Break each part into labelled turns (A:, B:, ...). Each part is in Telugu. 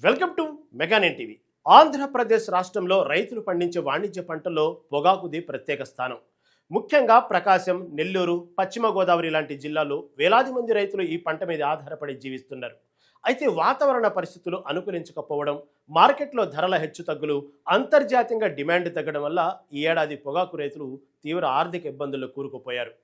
A: వెల్కమ్ టు మెగానెన్ టీవీ. ఆంధ్రప్రదేశ్ రాష్ట్రంలో రైతులు పండించే వాణిజ్య పంటల్లో పొగాకుది ప్రత్యేక స్థానం. ముఖ్యంగా ప్రకాశం, నెల్లూరు, పశ్చిమ గోదావరి లాంటి జిల్లాల్లో వేలాది మంది రైతులు ఈ పంట మీద ఆధారపడి జీవిస్తున్నారు. అయితే వాతావరణ పరిస్థితులు అనుకూలించకపోవడం, మార్కెట్లో ధరల హెచ్చుతగ్గులు, అంతర్జాతీయంగా డిమాండ్ తగ్గడం వల్ల ఈ ఏడాది పొగాకు రైతులు తీవ్ర ఆర్థిక ఇబ్బందుల్లో కూరుకుపోయారు.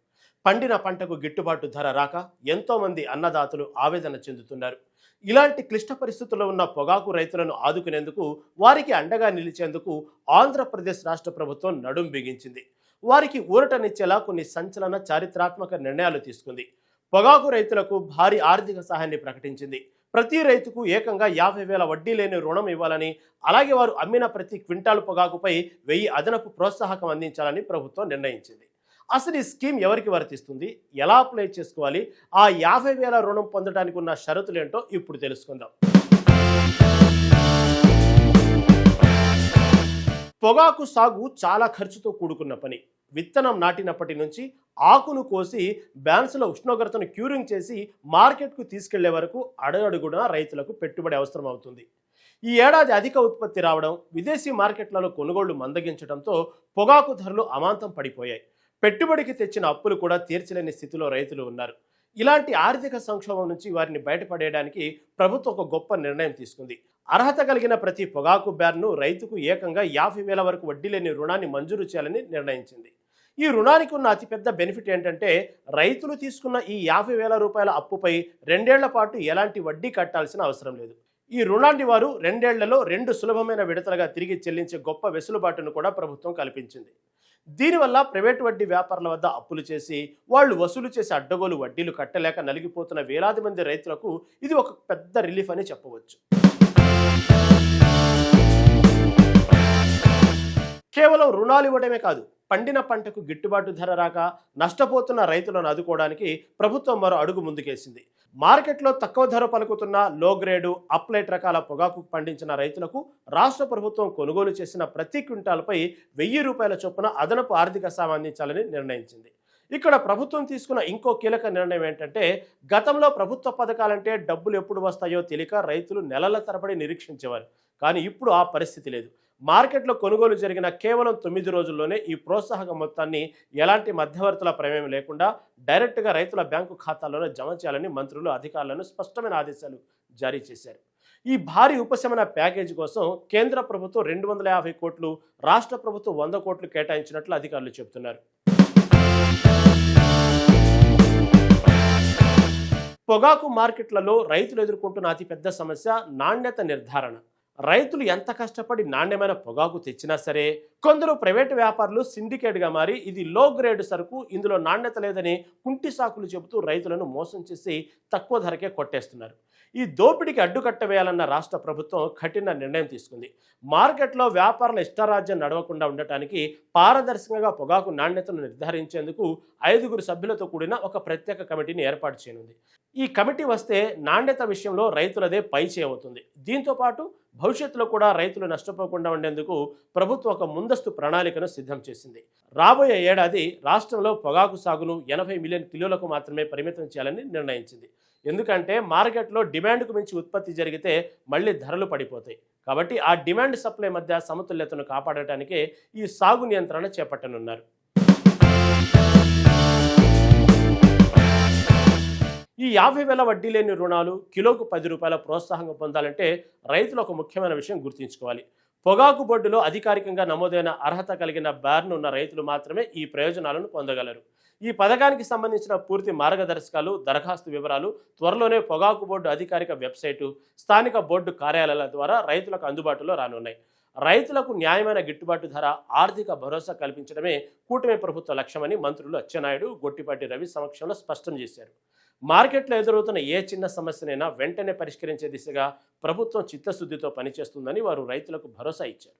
A: పండిన పంటకు గిట్టుబాటు ధర రాక ఎంతో మంది అన్నదాతలు ఆవేదన చెందుతున్నారు. ఇలాంటి క్లిష్ట పరిస్థితుల్లో ఉన్న పొగాకు రైతులను ఆదుకునేందుకు, వారికి అండగా నిలిచేందుకు ఆంధ్రప్రదేశ్ రాష్ట్ర ప్రభుత్వం నడుం బిగించింది. వారికి ఊరటనిచ్చేలా కొన్ని సంచలన చారిత్రాత్మక నిర్ణయాలు తీసుకుంది. పొగాకు రైతులకు భారీ ఆర్థిక సహాయాన్ని ప్రకటించింది. ప్రతి రైతుకు ఏకంగా 50,000 వడ్డీ లేని రుణం ఇవ్వాలని, అలాగే వారు అమ్మిన ప్రతి క్వింటాలు పొగాకుపై 1000 అదనపు ప్రోత్సాహకం అందించాలని ప్రభుత్వం నిర్ణయించింది. అసలు ఈ స్కీమ్ ఎవరికి వర్తిస్తుంది, ఎలా అప్లై చేసుకోవాలి, ఆ 50,000 రుణం పొందడానికి ఉన్న షరతులు ఏంటో ఇప్పుడు తెలుసుకుందాం. పొగాకు సాగు చాలా ఖర్చుతో కూడుకున్న పని. విత్తనం నాటినప్పటి నుంచి ఆకును కోసి బ్యాన్స్లో ఉష్ణోగ్రతను క్యూరింగ్ చేసి మార్కెట్కు తీసుకెళ్లే వరకు అడుగడుగునా రైతులకు పెట్టుబడి అవసరం అవుతుంది. ఈ ఏడాది అధిక ఉత్పత్తి రావడం, విదేశీ మార్కెట్లలో కొనుగోళ్లు మందగించడంతో పొగాకు ధరలు అమాంతం పడిపోయాయి. పెట్టుబడికి తెచ్చిన అప్పులు కూడా తీర్చలేని స్థితిలో రైతులు ఉన్నారు. ఇలాంటి ఆర్థిక సంక్షోభం నుంచి వారిని బయటపడేయడానికి ప్రభుత్వం ఒక గొప్ప నిర్ణయం తీసుకుంది. అర్హత కలిగిన ప్రతి పొగాకు బ్యార్ను రైతుకు ఏకంగా 50,000 వరకు వడ్డీ లేని రుణాన్ని మంజూరు చేయాలని నిర్ణయించింది. ఈ రుణానికి ఉన్న అతిపెద్ద బెనిఫిట్ ఏంటంటే, రైతులు తీసుకున్న ఈ 50,000 రూపాయల అప్పుపై 2 ఏళ్ల పాటు ఎలాంటి వడ్డీ కట్టాల్సిన అవసరం లేదు. ఈ రుణాన్ని వారు 2 ఏళ్లలో 2 సులభమైన విడతలుగా తిరిగి చెల్లించే గొప్ప వెసులుబాటును కూడా ప్రభుత్వం కల్పించింది. దీనివల్ల ప్రైవేటు వడ్డీ వ్యాపారుల వద్ద అప్పులు చేసి వాళ్ళు వసూలు చేసే అడ్డగోలు వడ్డీలు కట్టలేక నలిగిపోతున్న వేలాది మంది రైతులకు ఇది ఒక పెద్ద రిలీఫ్ అని చెప్పవచ్చు. కేవలం రుణాలు ఇవ్వడమే కాదు, పండిన పంటకు గిట్టుబాటు ధర రాక నష్టపోతున్న రైతులను ఆదుకోవడానికి ప్రభుత్వం మరో అడుగు ముందుకేసింది. మార్కెట్లో తక్కువ ధర పలుకుతున్న లో గ్రేడు, అప్లైట్ రకాల పొగాకు పండించిన రైతులకు రాష్ట్ర ప్రభుత్వం కొనుగోలు చేసిన ప్రతి క్వింటాల్పై 1000 రూపాయల చొప్పున అదనపు ఆర్థిక సాయం అందించాలని నిర్ణయించింది. ఇక్కడ ప్రభుత్వం తీసుకున్న ఇంకో కీలక నిర్ణయం ఏంటంటే, గతంలో ప్రభుత్వ పథకాలంటే డబ్బులు ఎప్పుడు వస్తాయో తెలియక రైతులు నెలల తరబడి నిరీక్షించేవారు. కానీ ఇప్పుడు ఆ పరిస్థితి లేదు. మార్కెట్లో కొనుగోలు జరిగిన కేవలం 9 రోజుల్లోనే ఈ ప్రోత్సాహక మొత్తాన్ని ఎలాంటి మధ్యవర్తుల ప్రమేయం లేకుండా డైరెక్ట్గా రైతుల బ్యాంకు ఖాతాల్లోనే జమ చేయాలని మంత్రులు, అధికారులను స్పష్టమైన ఆదేశాలు జారీ చేశారు. ఈ భారీ ఉపశమన ప్యాకేజీ కోసం కేంద్ర ప్రభుత్వం 250 కోట్లు, రాష్ట్ర ప్రభుత్వం 100 కోట్లు కేటాయించినట్లు అధికారులు చెబుతున్నారు. పొగాకు మార్కెట్లలో రైతులు ఎదుర్కొంటున్న అతిపెద్ద సమస్య నాణ్యత నిర్ధారణ. రైతులు ఎంత కష్టపడి నాణ్యమైన పొగాకు తెచ్చినా సరే, కొందరు ప్రైవేటు వ్యాపారులు సిండికేట్గా మారి ఇది లో గ్రేడ్ సరుకు, ఇందులో నాణ్యత లేదని కుంటి సాకులు చెబుతూ రైతులను మోసం చేసి తక్కువ ధరకే కొట్టేస్తున్నారు. ఈ దోపిడీకి అడ్డుకట్ట వేయాలన్న రాష్ట్ర ప్రభుత్వం కఠిన నిర్ణయం తీసుకుంది. మార్కెట్లో వ్యాపారుల ఇష్టారాజ్యం నడవకుండా ఉండటానికి పారదర్శకంగా పొగాకు నాణ్యతను నిర్ధారించేందుకు 5 సభ్యులతో కూడిన ఒక ప్రత్యేక కమిటీని ఏర్పాటు చేయనుంది. ఈ కమిటీ వస్తే నాణ్యత విషయంలో రైతులదే పై చేయవుతుంది. దీంతో పాటు భవిష్యత్తులో కూడా రైతులు నష్టపోకుండా ఉండేందుకు ప్రభుత్వం ఒక ముందస్తు ప్రణాళికను సిద్ధం చేసింది. రాబోయే ఏడాది రాష్ట్రంలో పొగాకు సాగును 80 మిలియన్ కిలోలకు మాత్రమే పరిమితం చేయాలని నిర్ణయించింది. ఎందుకంటే మార్కెట్లో డిమాండ్కు మించి ఉత్పత్తి జరిగితే మళ్ళీ ధరలు పడిపోతాయి. కాబట్టి ఆ డిమాండ్ సప్లై మధ్య సమతుల్యతను కాపాడటానికే ఈ సాగు నియంత్రణ చేపట్టనున్నారు. ఈ 50,000 వడ్డీ లేని రుణాలు, కిలోకు 10 రూపాయల ప్రోత్సాహంగా పొందాలంటే రైతులు ఒక ముఖ్యమైన విషయం గుర్తుంచుకోవాలి. పొగాకు బోర్డులో అధికారికంగా నమోదైన అర్హత కలిగిన బ్యార్ను ఉన్న రైతులు మాత్రమే ఈ ప్రయోజనాలను పొందగలరు. ఈ పథకానికి సంబంధించిన పూర్తి మార్గదర్శకాలు, దరఖాస్తు వివరాలు త్వరలోనే పొగాకు బోర్డు అధికారిక వెబ్సైటు, స్థానిక బోర్డు కార్యాలయాల ద్వారా రైతులకు అందుబాటులో రానున్నాయి. రైతులకు న్యాయమైన గిట్టుబాటు ధర, ఆర్థిక భరోసా కల్పించడమే కూటమి ప్రభుత్వ లక్ష్యమని మంత్రులు అచ్చెన్నాయుడు, గొట్టిపాటి రవి సమక్షంలో స్పష్టం చేశారు. మార్కెట్లో ఎదురవుతున్న ఏ చిన్న సమస్యనైనా వెంటనే పరిష్కరించే దిశగా ప్రభుత్వం చిత్తశుద్ధితో పనిచేస్తుందని వారు రైతులకు భరోసా ఇచ్చారు.